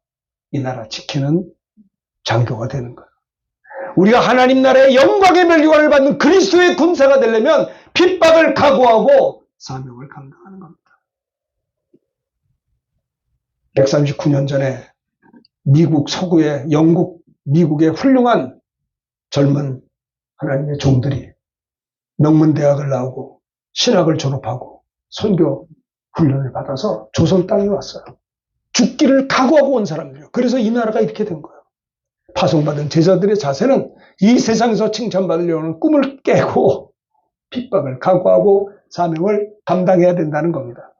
이 나라 지키는 장교가 되는 거예요. 우리가 하나님 나라의 영광의 멸류관을 받는 그리스도의 군사가 되려면 핍박을 각오하고 사명을 감당하는 겁니다. 139년 전에 미국 서구의 영국, 미국의 훌륭한 젊은 하나님의 종들이 명문대학을 나오고 신학을 졸업하고 선교 훈련을 받아서 조선 땅에 왔어요. 죽기를 각오하고 온 사람들이에요. 그래서 이 나라가 이렇게 된 거예요. 파송받은 제자들의 자세는 이 세상에서 칭찬받으려는 꿈을 깨고 핍박을 각오하고 사명을 감당해야 된다는 겁니다.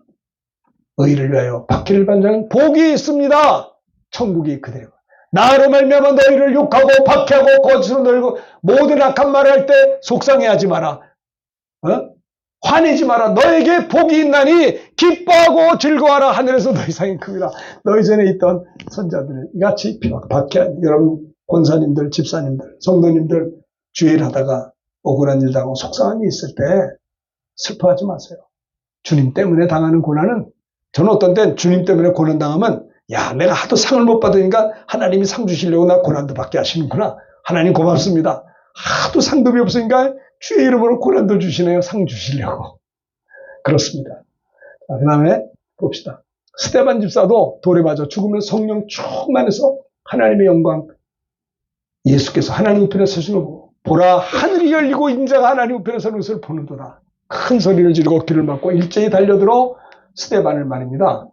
의를 위하여 박해를 받는 자는 복이 있습니다. 천국이 그대로. 나로 말미암아 너희를 욕하고 박해하고 거짓으로 너희고 모든 악한 말을 할 때 속상해하지 마라. 화내지 마라. 너에게 복이 있나니 기뻐하고 즐거워하라. 하늘에서 너희 상이 큽니다. 너희 전에 있던 선자들 이같이 박해한 여러분 권사님들, 집사님들, 성도님들 주일 하다가 억울한 일 당하고 속상한 일이 있을 때 슬퍼하지 마세요. 주님 때문에 당하는 고난은, 저는 어떤 땐 주님 때문에 고난 당하면 야, 내가 하도 상을 못 받으니까 하나님이 상 주시려고 나 고난도 받게 하시는구나. 하나님 고맙습니다. 하도 상급이 없으니까 주의 이름으로 고난도 주시네요. 상 주시려고. 그렇습니다. 그 다음에 봅시다. 스데반 집사도 돌에 맞아 죽으면 성령 충만해서 하나님의 영광, 예수께서 하나님 우편에 서시는 거 보고 보라 하늘이 열리고 인자가 하나님 우편에 서는 것을 보는도다. 큰 소리를 지르고 귀를 막고 일제히 달려들어 스데반을 말입니다.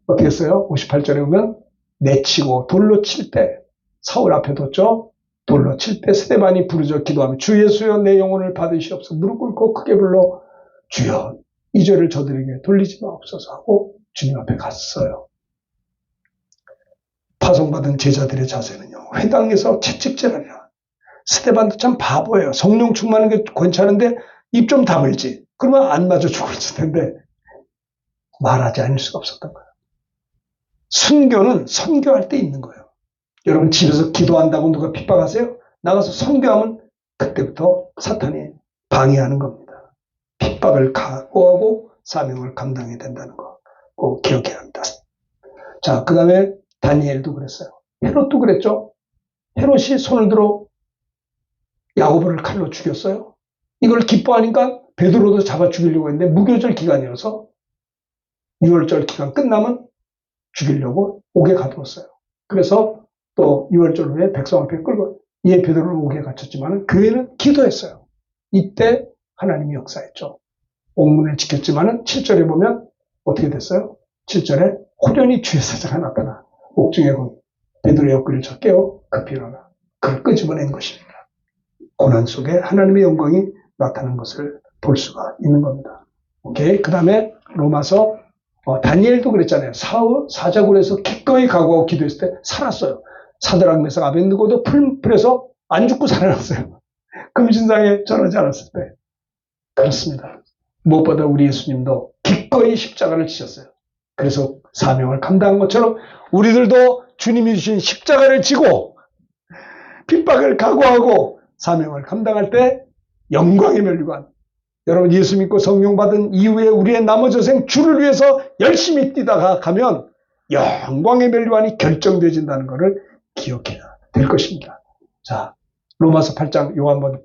어떻게 했어요? 58절에 보면 내치고 돌로 칠 때, 사울 앞에 뒀죠. 돌로 칠 때 스데반이 부르짖어 기도하며 주 예수여 내 영혼을 받으시옵소서. 무릎 꿇고 크게 불러 주여 이 죄를 저들에게 돌리지 마옵소서 하고 주님 앞에 갔어요. 파송받은 제자들의 자세는요, 회당에서 채찍질하냐. 스데반도 참 바보예요. 성령 충만한 게 괜찮은데 입 좀 다물지. 그러면 안 맞아 죽을 텐데 말하지 않을 수가 없었던 거예요. 순교는 선교할 때 있는 거예요. 여러분 집에서 기도한다고 누가 핍박하세요? 나가서 선교하면 그때부터 사탄이 방해하는 겁니다. 핍박을 각오하고 사명을 감당해야 된다는 거 꼭 기억해야 합니다. 자, 그 다음에 다니엘도 그랬어요. 헤롯도 그랬죠. 헤롯이 손을 들어 야고보를 칼로 죽였어요. 이걸 기뻐하니까 베드로도 잡아 죽이려고 했는데 무교절 기간이어서 6월절 기간 끝나면 죽이려고 옥에 가두었어요. 그래서 또 6월절 후에 백성 앞에 끌고 이에 베드로를 옥에 갇혔지만 교회는 기도했어요. 이때 하나님이 역사했죠. 옥문을 지켰지만 7절에 보면 어떻게 됐어요? 7절에 호련히 주의 사자가 나타나 옥중에 베드로의 옆구리를 쳐 깨워 급히 일어나 그를 끄집어낸 것입니다. 고난 속에 하나님의 영광이 나타나는 것을 볼 수가 있는 겁니다. 오케이. 그 다음에 로마서 다니엘도 그랬잖아요. 사자굴에서 기꺼이 각오하고 기도했을 때 살았어요. 사드락 메삭 아벳느고도 풀에서 안 죽고 살아났어요. 금신상에 절하지 않았을 때. 그렇습니다. 무엇보다 우리 예수님도 기꺼이 십자가를 지셨어요. 그래서 사명을 감당한 것처럼 우리들도 주님이 주신 십자가를 지고 핍박을 각오하고 사명을 감당할 때 영광의 멸류관, 여러분 예수 믿고 성령 받은 이후에 우리의 나머지 생 주를 위해서 열심히 뛰다가 가면 영광의 멸류관이 결정되어진다는 것을 기억해야 될 것입니다. 자, 로마서 8장 요 한번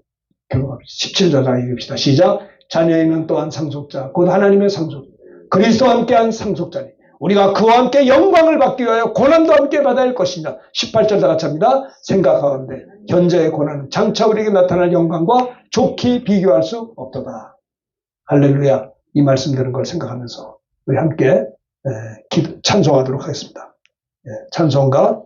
교독합시다. 17절 읽읍시다. 시작. 자녀에는 또한 상속자 곧 하나님의 상속 그리스도와 함께한 상속자니 우리가 그와 함께 영광을 받기 위하여 고난도 함께 받아야 할 것이냐. 18절 다 같이 합니다. 생각하건대 현재의 고난은 장차 우리에게 나타날 영광과 좋게 비교할 수 없도다. 할렐루야. 이 말씀 드는 걸 생각하면서 우리 함께 찬송하도록 하겠습니다. 찬송가